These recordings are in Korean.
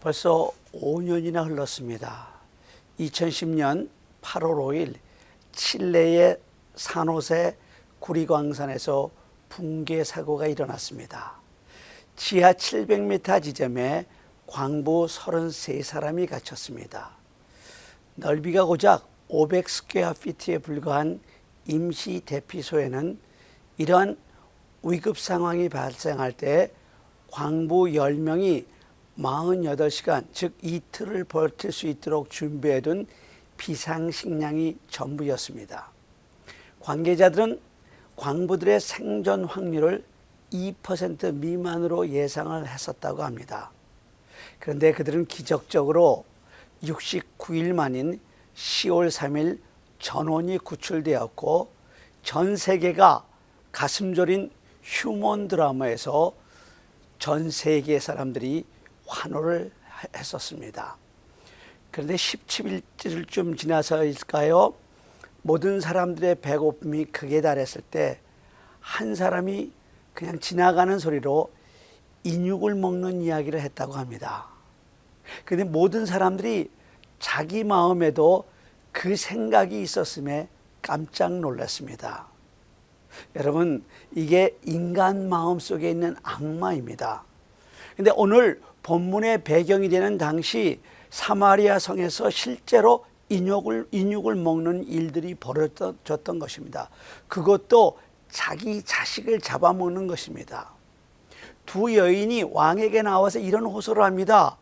벌써 5년이나 흘렀습니다. 2010년 8월 5일 칠레의 산호세 구리광산에서 붕괴 사고가 일어났습니다. 지하 700m 지점에 광부 33사람이 갇혔습니다. 넓이가 고작 500스퀘어피트에 불과한 임시 대피소에는 이러한 위급 상황이 발생할 때 광부 10명이 48시간, 즉 이틀을 버틸 수 있도록 준비해둔 비상식량이 전부였습니다. 관계자들은 광부들의 생존 확률을 2% 미만으로 예상을 했었다고 합니다. 그런데 그들은 기적적으로 69일 만인 10월 3일 전원이 구출되었고 전 세계가 가슴 저린 휴먼 드라마에서 전 세계 사람들이 환호를 했었습니다. 그런데 17일쯤 지나서일까요? 모든 사람들의 배고픔이 극에 달했을 때 한 사람이 그냥 지나가는 소리로 인육을 먹는 이야기를 했다고 합니다. 그런데 모든 사람들이 자기 마음에도 그 생각이 있었음에 깜짝 놀랐습니다. 여러분, 이게 인간 마음 속에 있는 악마입니다. 그런데 오늘 본문의 배경이 되는 당시 사마리아 성에서 실제로 인육을 먹는 일들이 벌어졌던 것입니다. 그것도 자기 자식을 잡아먹는 것입니다. 두 여인이 왕에게 나와서 이런 호소를 합니다.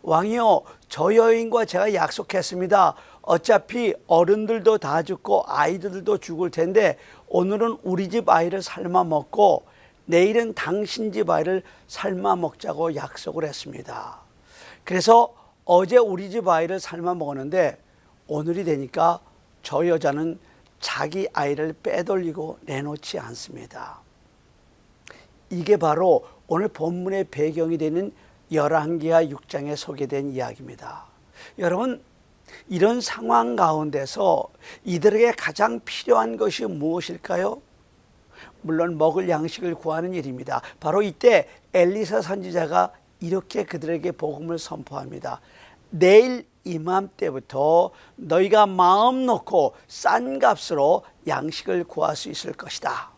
왕이요, 저 여인과 제가 약속했습니다. 어차피 어른들도 다 죽고 아이들도 죽을 텐데 오늘은 우리 집 아이를 삶아 먹고 내일은 당신 집 아이를 삶아 먹자고 약속을 했습니다. 그래서 어제 우리 집 아이를 삶아 먹었는데 오늘이 되니까 저 여자는 자기 아이를 빼돌리고 내놓지 않습니다. 이게 바로 오늘 본문의 배경이 되는 열왕기하 6장에 소개된 이야기입니다. 여러분, 이런 상황 가운데서 이들에게 가장 필요한 것이 무엇일까요? 물론 먹을 양식을 구하는 일입니다. 바로 이때 엘리사 선지자가 이렇게 그들에게 복음을 선포합니다. 내일 이맘때부터 너희가 마음 놓고 싼 값으로 양식을 구할 수 있을 것이다.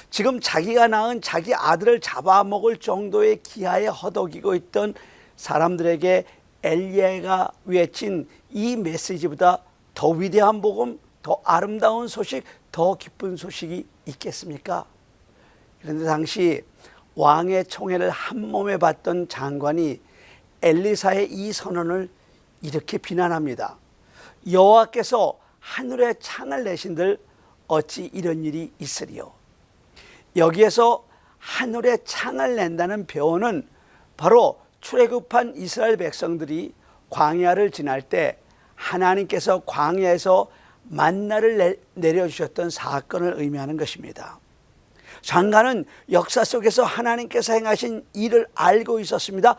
지금 자기가 낳은 자기 아들을 잡아먹을 정도의 기아에 허덕이고 있던 사람들에게 엘리야가 외친 이 메시지보다 더 위대한 복음, 더 아름다운 소식, 더 기쁜 소식이 있겠습니까? 그런데 당시 왕의 총애를 한 몸에 받던 장관이 엘리사의 이 선언을 이렇게 비난합니다. 여호와께서 하늘에 창을 내신들 어찌 이런 일이 있으리요. 여기에서 하늘에 창을 낸다는 표현은 바로 출애굽한 이스라엘 백성들이 광야를 지날 때 하나님께서 광야에서 만나를 내려주셨던 사건을 의미하는 것입니다. 장관은 역사 속에서 하나님께서 행하신 일을 알고 있었습니다.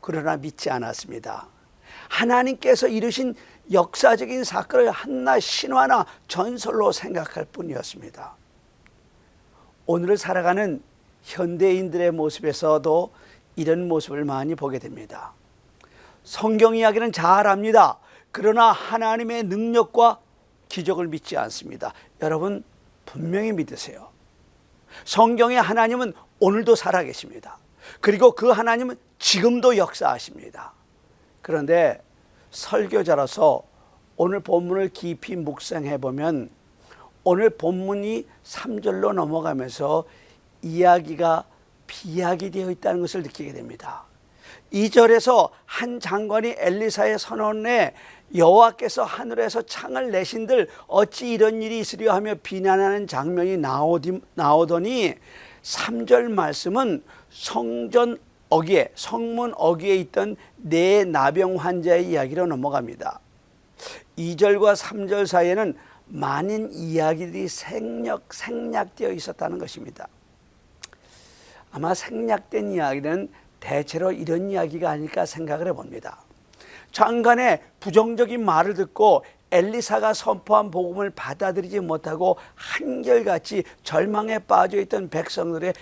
그러나 믿지 않았습니다. 하나님께서 이루신 역사적인 사건을 한낱 신화나 전설로 생각할 뿐이었습니다. 오늘을 살아가는 현대인들의 모습에서도 이런 모습을 많이 보게 됩니다. 성경 이야기는 잘 압니다. 그러나 하나님의 능력과 기적을 믿지 않습니다. 여러분, 분명히 믿으세요. 성경의 하나님은 오늘도 살아계십니다. 그리고 그 하나님은 지금도 역사하십니다. 그런데 설교자로서 오늘 본문을 깊이 묵상해 보면 오늘 본문이 3절로 넘어가면서 이야기가 비약이 되어 있다는 것을 느끼게 됩니다. 2절에서 한 장관이 엘리사의 선언에 여호와께서 하늘에서 창을 내신들 어찌 이런 일이 있으려 하며 비난하는 장면이 나오더니 3절 말씀은 성문 어귀에 있던 네 나병 환자의 이야기로 넘어갑니다. 2절과 3절 사이에는 많은 이야기들이 생략되어 있었다는 것입니다. 아마 생략된 이야기는 대체로 이런 이야기가 아닐까 생각을 해봅니다. 장관의 부정적인 말을 듣고 엘리사가 선포한 복음을 받아들이지 못하고 한결같이 절망에 빠져있던 백성들의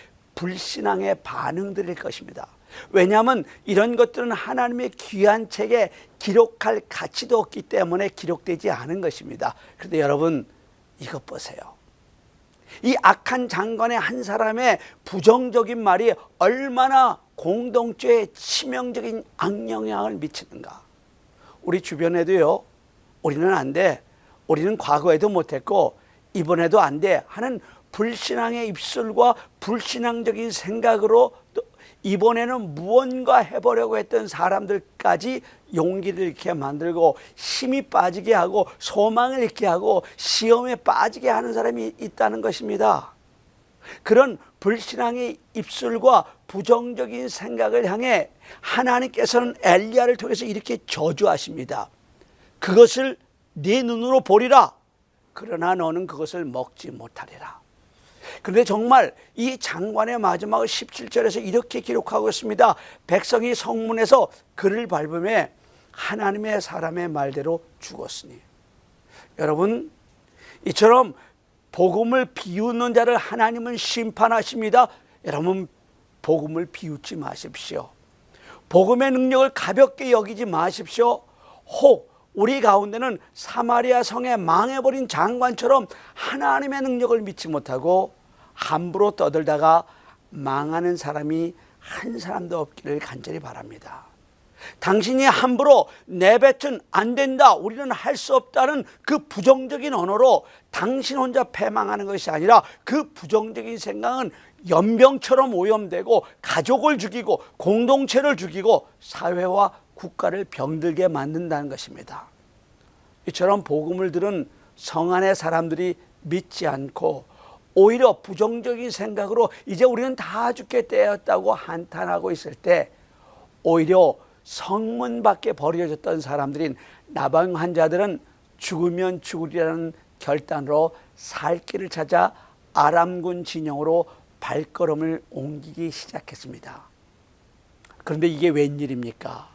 불신앙의 반응들일 것입니다. 왜냐하면 이런 것들은 하나님의 귀한 책에 기록할 가치도 없기 때문에 기록되지 않은 것입니다. 그런데 여러분, 이것 보세요. 이 악한 장관의 한 사람의 부정적인 말이 얼마나 공동체에 치명적인 악영향을 미치는가. 우리 주변에도요, 우리는 안 돼, 우리는 과거에도 못했고 이번에도 안 돼 하는 불신앙의 입술과 불신앙적인 생각으로 또 이번에는 무언가 해보려고 했던 사람들까지 용기를 잃게 만들고 힘이 빠지게 하고 소망을 잃게 하고 시험에 빠지게 하는 사람이 있다는 것입니다. 그런 불신앙의 입술과 부정적인 생각을 향해 하나님께서는 엘리야를 통해서 이렇게 저주하십니다. 그것을 네 눈으로 보리라. 그러나 너는 그것을 먹지 못하리라. 그런데 정말 이 장관의 마지막을 17절에서 이렇게 기록하고 있습니다. 백성이 성문에서 그를 밟음에 하나님의 사람의 말대로 죽었으니. 여러분, 이처럼 복음을 비웃는 자를 하나님은 심판하십니다. 여러분, 복음을 비웃지 마십시오. 복음의 능력을 가볍게 여기지 마십시오. 혹 우리 가운데는 사마리아 성에 망해버린 장관처럼 하나님의 능력을 믿지 못하고 함부로 떠들다가 망하는 사람이 한 사람도 없기를 간절히 바랍니다. 당신이 함부로 내뱉은 안 된다, 우리는 할 수 없다는 그 부정적인 언어로 당신 혼자 패망하는 것이 아니라 그 부정적인 생각은 연병처럼 오염되고 가족을 죽이고 공동체를 죽이고 사회와 국가를 병들게 만든다는 것입니다. 이처럼 복음을 들은 성 안의 사람들이 믿지 않고 오히려 부정적인 생각으로 이제 우리는 다 죽게 되었다고 한탄하고 있을 때 오히려 성문 밖에 버려졌던 사람들인 나방 환자들은 죽으면 죽으리라는 결단으로 살 길을 찾아 아람군 진영으로 발걸음을 옮기기 시작했습니다. 그런데 이게 웬일입니까?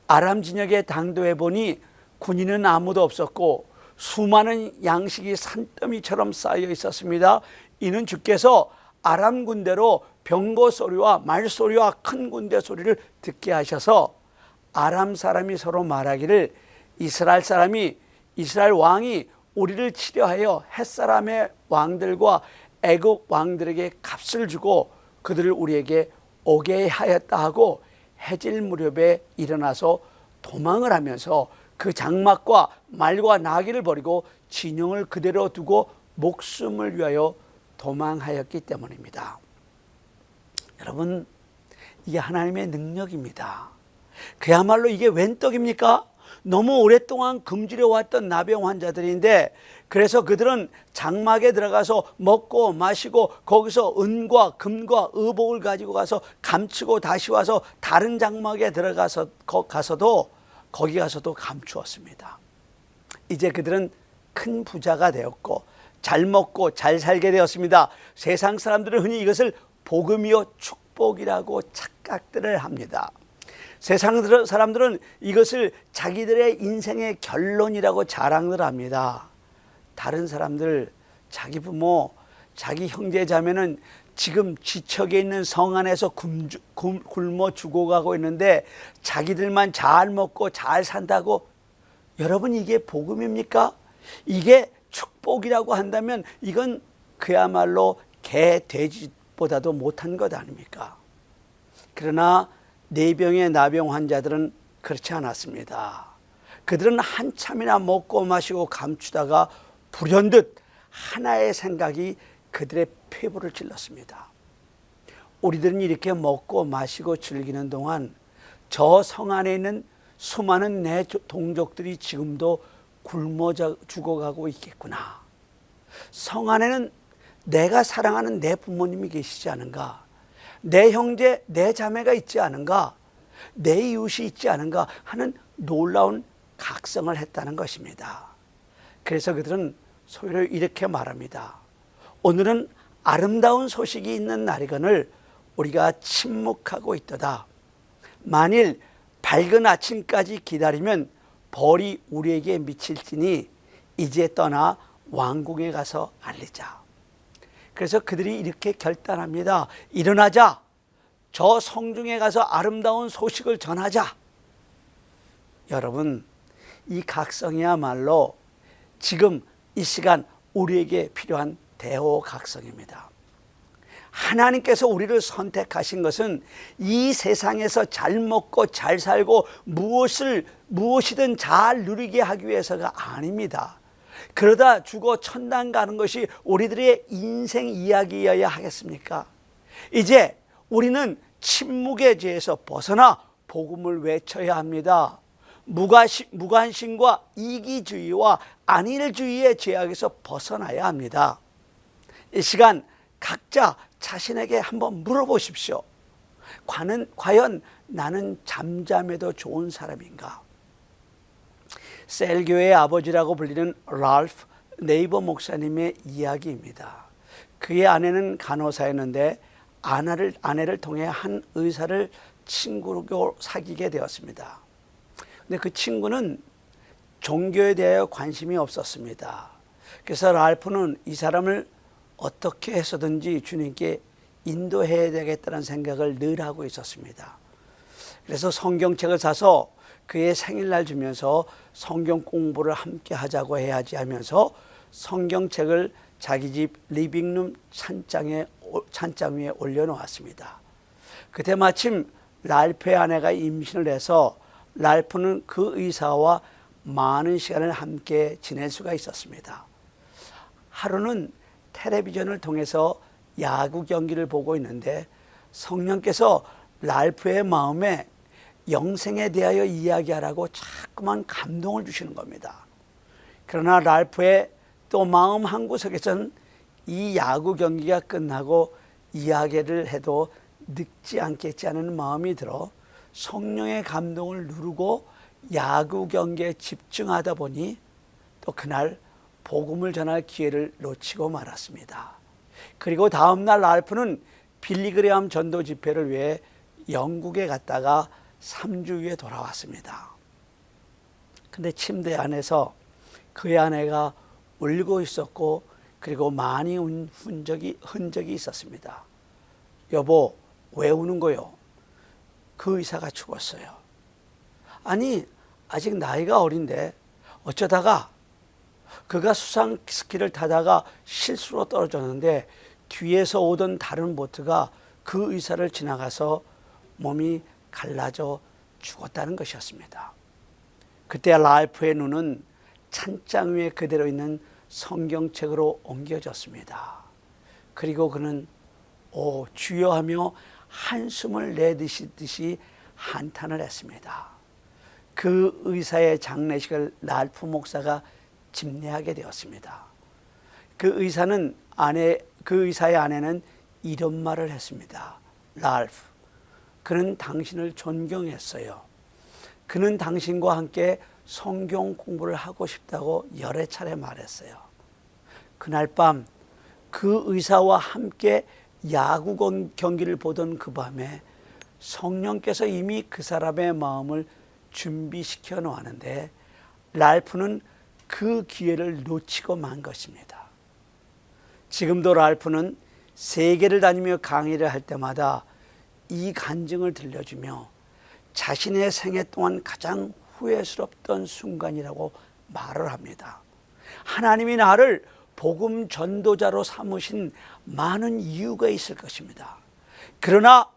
아람 진영에 당도해 보니 군인은 아무도 없었고 수많은 양식이 산더미처럼 쌓여 있었습니다. 이는 주께서 아람 군대로 병거 소리와 말소리와 큰 군대 소리를 듣게 하셔서 아람 사람이 서로 말하기를 이스라엘 왕이 우리를 치려하여 햇사람의 왕들과 애굽 왕들에게 값을 주고 그들을 우리에게 오게 하였다 하고 해질 무렵에 일어나서 도망을 하면서 그 장막과 말과 나귀를 버리고 진영을 그대로 두고 목숨을 위하여 도망하였기 때문입니다. 여러분, 이게 하나님의 능력입니다. 그야말로 이게 웬 떡입니까? 너무 오랫동안 금주려 왔던 나병 환자들인데 그래서 그들은 장막에 들어가서 먹고 마시고 거기서 은과 금과 의복을 가지고 가서 감추고 다시 와서 다른 장막에 가서도 거기 가서도 감추었습니다. 이제 그들은 큰 부자가 되었고 잘 먹고 잘 살게 되었습니다. 세상 사람들은 흔히 이것을 복음이요 축복이라고 착각들을 합니다. 세상 사람들은 이것을 자기들의 인생의 결론이라고 자랑을 합니다. 다른 사람들, 자기 부모, 자기 형제 자매는 지금 지척에 있는 성 안에서 굶어 죽어가고 있는데 자기들만 잘 먹고 잘 산다고. 여러분, 이게 복음입니까? 이게 축복이라고 한다면 이건 그야말로 개, 돼지보다도 못한 것 아닙니까? 그러나 내병의 나병 환자들은 그렇지 않았습니다. 그들은 한참이나 먹고 마시고 감추다가 불현듯 하나의 생각이 그들의 폐부를 찔렀습니다. 우리들은 이렇게 먹고 마시고 즐기는 동안 저 성 안에 있는 수많은 내 동족들이 지금도 굶어 죽어가고 있겠구나. 성 안에는 내가 사랑하는 내 부모님이 계시지 않은가? 내 형제, 내 자매가 있지 않은가? 내 이웃이 있지 않은가? 하는 놀라운 각성을 했다는 것입니다. 그래서 그들은 소위로 이렇게 말합니다. 오늘은 아름다운 소식이 있는 날이거늘 우리가 침묵하고 있도다. 만일 밝은 아침까지 기다리면 벌이 우리에게 미칠지니 이제 떠나 왕궁에 가서 알리자. 그래서 그들이 이렇게 결단합니다. 일어나자. 저 성중에 가서 아름다운 소식을 전하자. 여러분, 이 각성이야말로 지금 이 시간 우리에게 필요한 대호각성입니다. 하나님께서 우리를 선택하신 것은 이 세상에서 잘 먹고 잘 살고 무엇이든 잘 누리게 하기 위해서가 아닙니다. 그러다 죽어 천당 가는 것이 우리들의 인생 이야기여야 하겠습니까? 이제 우리는 침묵의 죄에서 벗어나 복음을 외쳐야 합니다. 무관심과 이기주의와 안일주의의 죄악에서 벗어나야 합니다. 이 시간 각자 자신에게 한번 물어보십시오. 과연 나는 잠잠해도 좋은 사람인가? 셀교의 아버지라고 불리는 랄프 네이버 목사님의 이야기입니다. 그의 아내는 간호사였는데 아내를 통해 한 의사를 친구로 사귀게 되었습니다. 근데 그 친구는 종교에 대하여 관심이 없었습니다. 그래서 랄프는 이 사람을 어떻게 해서든지 주님께 인도해야 되겠다는 생각을 늘 하고 있었습니다. 그래서 성경책을 사서 그의 생일날 주면서 성경 공부를 함께 하자고 해야지 하면서 성경책을 자기 집 리빙룸 찬장 위에 올려놓았습니다. 그때 마침 랄프의 아내가 임신을 해서 랄프는 그 의사와 많은 시간을 함께 지낼 수가 있었습니다. 하루는 텔레비전을 통해서 야구 경기를 보고 있는데 성령께서 랄프의 마음에 영생에 대하여 이야기하라고 자꾸만 감동을 주시는 겁니다. 그러나 랄프의 또 마음 한구석에서는 이 야구 경기가 끝나고 이야기를 해도 늙지 않겠지 하는 마음이 들어 성령의 감동을 누르고 야구 경기에 집중하다 보니 또 그날 복음을 전할 기회를 놓치고 말았습니다. 그리고 다음날 랄프는 빌리그레암 전도 집회를 위해 영국에 갔다가 3주 후에 돌아왔습니다. 근데 침대 안에서 그의 아내가 울고 있었고 그리고 많이 운 흔적이 있었습니다. 여보, 왜 우는 거요? 그 의사가 죽었어요. 아니, 아직 나이가 어린데 어쩌다가 그가 수상 스키를 타다가 실수로 떨어졌는데 뒤에서 오던 다른 보트가 그 의사를 지나가서 몸이 갈라져 죽었다는 것이었습니다. 그때 랄프의 눈은 찬장 위에 그대로 있는 성경책으로 옮겨졌습니다. 그리고 그는 오 주여 하며 한숨을 내쉬듯이 한탄을 했습니다. 그 의사의 장례식을 랄프 목사가 집례하게 되었습니다. 그 의사의 아내는 이런 말을 했습니다. 랄프, 그는 당신을 존경했어요. 그는 당신과 함께 성경 공부를 하고 싶다고 여러 차례 말했어요. 그날 밤 그 의사와 함께 야구 경기를 보던 그 밤에 성령께서 이미 그 사람의 마음을 준비시켜 놓았는데 랄프는 그 기회를 놓치고 만 것입니다. 지금도 랄프는 세계를 다니며 강의를 할 때마다 이 간증을 들려주며 자신의 생애 동안 가장 후회스럽던 순간이라고 말을 합니다. 하나님이 나를 복음 전도자로 삼으신 많은 이유가 있을 것입니다. 그러나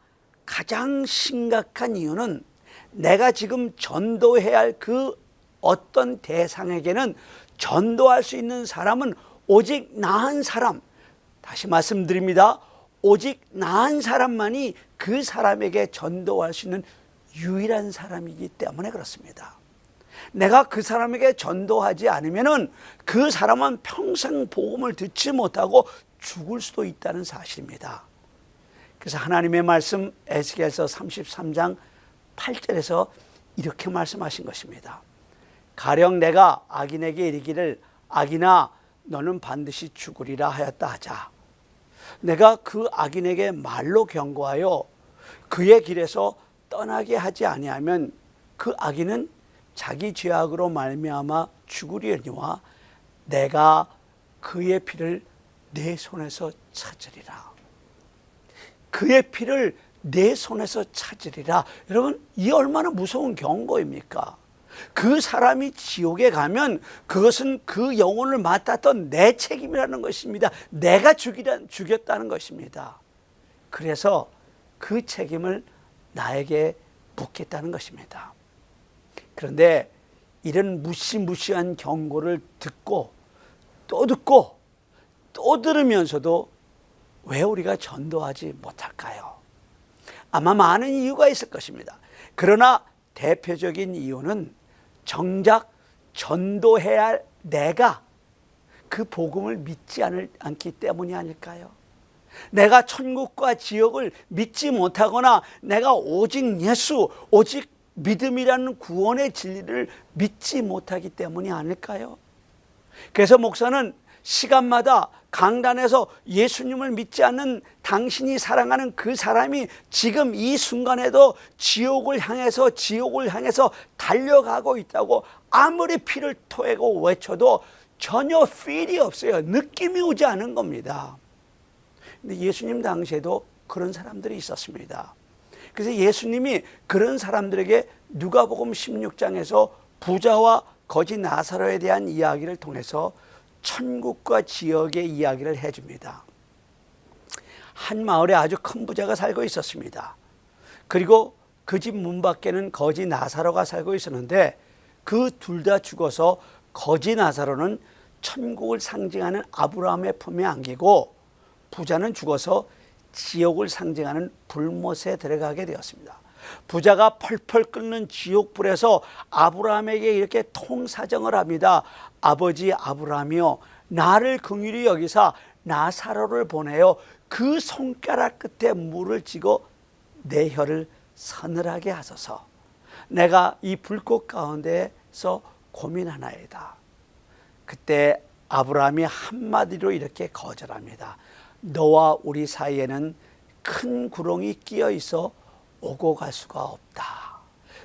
가장 심각한 이유는 내가 지금 전도해야 할 그 어떤 대상에게는 전도할 수 있는 사람은 오직 나 한 사람, 다시 말씀드립니다. 오직 나 한 사람만이 그 사람에게 전도할 수 있는 유일한 사람이기 때문에 그렇습니다. 내가 그 사람에게 전도하지 않으면은 그 사람은 평생 복음을 듣지 못하고 죽을 수도 있다는 사실입니다. 그래서 하나님의 말씀 에스겔서 33장 8절에서 이렇게 말씀하신 것입니다. 가령 내가 악인에게 이르기를 악인아 너는 반드시 죽으리라 하였다 하자. 내가 그 악인에게 말로 경고하여 그의 길에서 떠나게 하지 아니하면 그 악인은 자기 죄악으로 말미암아 죽으려니와 내가 그의 피를 내 손에서 찾으리라. 그의 피를 내 손에서 찾으리라. 여러분, 이 얼마나 무서운 경고입니까? 그 사람이 지옥에 가면 그것은 그 영혼을 맡았던 내 책임이라는 것입니다. 내가 죽였다는 것입니다. 그래서 그 책임을 나에게 묻겠다는 것입니다. 그런데 이런 무시무시한 경고를 듣고 또 들으면서도 왜 우리가 전도하지 못할까요? 아마 많은 이유가 있을 것입니다. 그러나 대표적인 이유는 정작 전도해야 할 내가 그 복음을 믿지 않기 때문이 아닐까요? 내가 천국과 지옥을 믿지 못하거나 내가 오직 예수, 오직 믿음이라는 구원의 진리를 믿지 못하기 때문이 아닐까요? 그래서 목사는 시간마다 강단에서 예수님을 믿지 않는 당신이 사랑하는 그 사람이 지금 이 순간에도 지옥을 향해서 달려가고 있다고 아무리 피를 토하고 외쳐도 전혀 필이 없어요. 느낌이 오지 않은 겁니다. 근데 예수님 당시에도 그런 사람들이 있었습니다. 그래서 예수님이 그런 사람들에게 누가복음 16장에서 부자와 거지 나사로에 대한 이야기를 통해서 천국과 지옥의 이야기를 해줍니다. 한 마을에 아주 큰 부자가 살고 있었습니다. 그리고 그 집 문 밖에는 거지 나사로가 살고 있었는데 그 둘 다 죽어서 거지 나사로는 천국을 상징하는 아브라함의 품에 안기고 부자는 죽어서 지옥을 상징하는 불못에 들어가게 되었습니다. 부자가 펄펄 끓는 지옥불에서 아브라함에게 이렇게 통사정을 합니다. 아버지 아브라함이여, 나를 긍휼히 여기사 나사로를 보내어 그 손가락 끝에 물을 쥐고 내 혀를 서늘하게 하소서. 내가 이 불꽃 가운데서 고민하나이다. 그때 아브라함이 한마디로 이렇게 거절합니다. 너와 우리 사이에는 큰 구렁이 끼어 있어 오고 갈 수가 없다.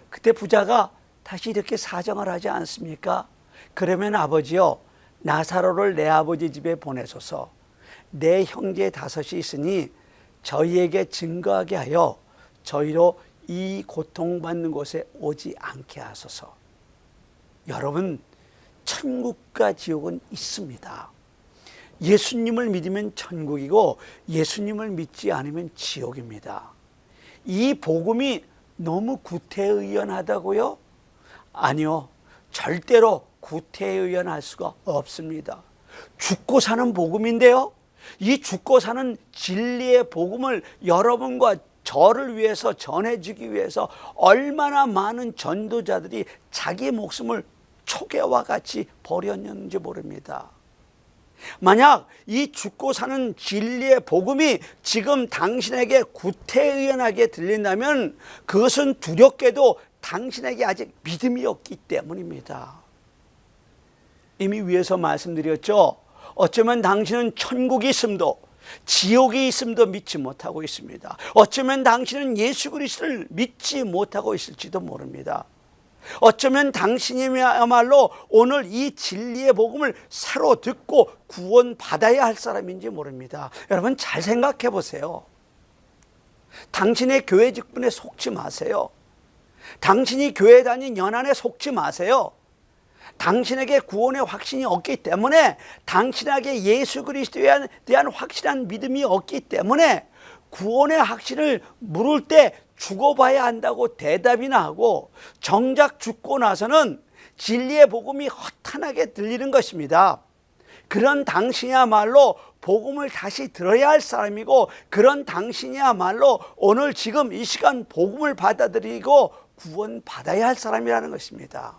그때 부자가 다시 이렇게 사정을 하지 않습니까? 그러면 아버지요, 나사로를 내 아버지 집에 보내소서. 내 형제 5이 있으니 저희에게 증거하게 하여 저희로 이 고통받는 곳에 오지 않게 하소서. 여러분, 천국과 지옥은 있습니다. 예수님을 믿으면 천국이고 예수님을 믿지 않으면 지옥입니다. 이 복음이 너무 구태의연하다고요? 아니요, 절대로 구태의연할 수가 없습니다. 죽고 사는 복음인데요, 이 죽고 사는 진리의 복음을 여러분과 저를 위해서 전해주기 위해서 얼마나 많은 전도자들이 자기 목숨을 초계와 같이 버렸는지 모릅니다. 만약 이 죽고 사는 진리의 복음이 지금 당신에게 구태의연하게 들린다면 그것은 두렵게도 당신에게 아직 믿음이 없기 때문입니다. 이미 위에서 말씀드렸죠. 어쩌면 당신은 천국이 있음도 지옥이 있음도 믿지 못하고 있습니다. 어쩌면 당신은 예수 그리스도를 믿지 못하고 있을지도 모릅니다. 어쩌면 당신이야말로 오늘 이 진리의 복음을 새로 듣고 구원받아야 할 사람인지 모릅니다. 여러분, 잘 생각해 보세요. 당신의 교회 직분에 속지 마세요. 당신이 교회 다닌 연한에 속지 마세요. 당신에게 구원의 확신이 없기 때문에, 당신에게 예수 그리스도에 대한 확실한 믿음이 없기 때문에 구원의 확신을 물을 때 죽어봐야 한다고 대답이나 하고, 정작 죽고 나서는 진리의 복음이 허탄하게 들리는 것입니다. 그런 당신이야말로 복음을 다시 들어야 할 사람이고, 그런 당신이야말로 오늘 지금 이 시간 복음을 받아들이고 구원받아야 할 사람이라는 것입니다.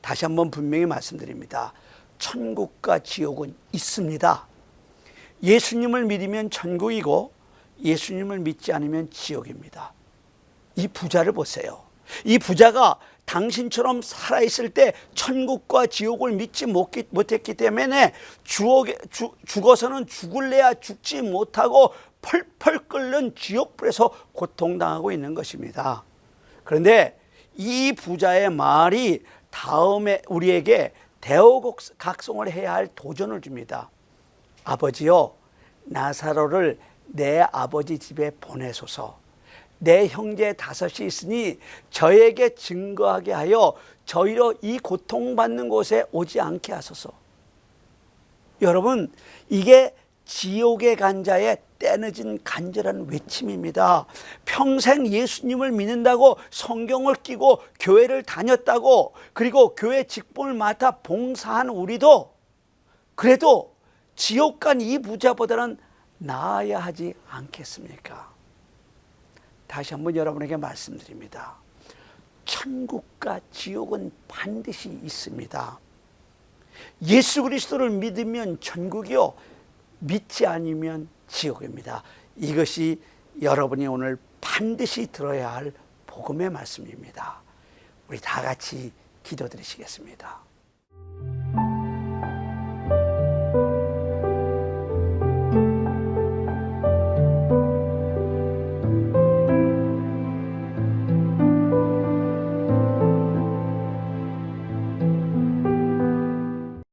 다시 한번 분명히 말씀드립니다. 천국과 지옥은 있습니다. 예수님을 믿으면 천국이고 예수님을 믿지 않으면 지옥입니다. 이 부자를 보세요. 이 부자가 당신처럼 살아있을 때 천국과 지옥을 믿지 못했기 때문에 죽어서는 죽을래야 죽지 못하고 펄펄 끓는 지옥불에서 고통당하고 있는 것입니다. 그런데 이 부자의 말이 다음에 우리에게 대우각성을 해야 할 도전을 줍니다. 아버지요, 나사로를 내 아버지 집에 보내소서. 내 형제 5이 있으니 저에게 증거하게 하여 저희로 이 고통받는 곳에 오지 않게 하소서. 여러분, 이게 지옥에 간 자의 때늦은 간절한 외침입니다. 평생 예수님을 믿는다고 성경을 끼고 교회를 다녔다고, 그리고 교회 직분을 맡아 봉사한 우리도 그래도 지옥 간 이 부자보다는 나아야 하지 않겠습니까? 다시 한번 여러분에게 말씀드립니다. 천국과 지옥은 반드시 있습니다. 예수 그리스도를 믿으면 천국이요, 믿지 않으면 지옥입니다. 이것이 여러분이 오늘 반드시 들어야 할 복음의 말씀입니다. 우리 다 같이 기도드리시겠습니다.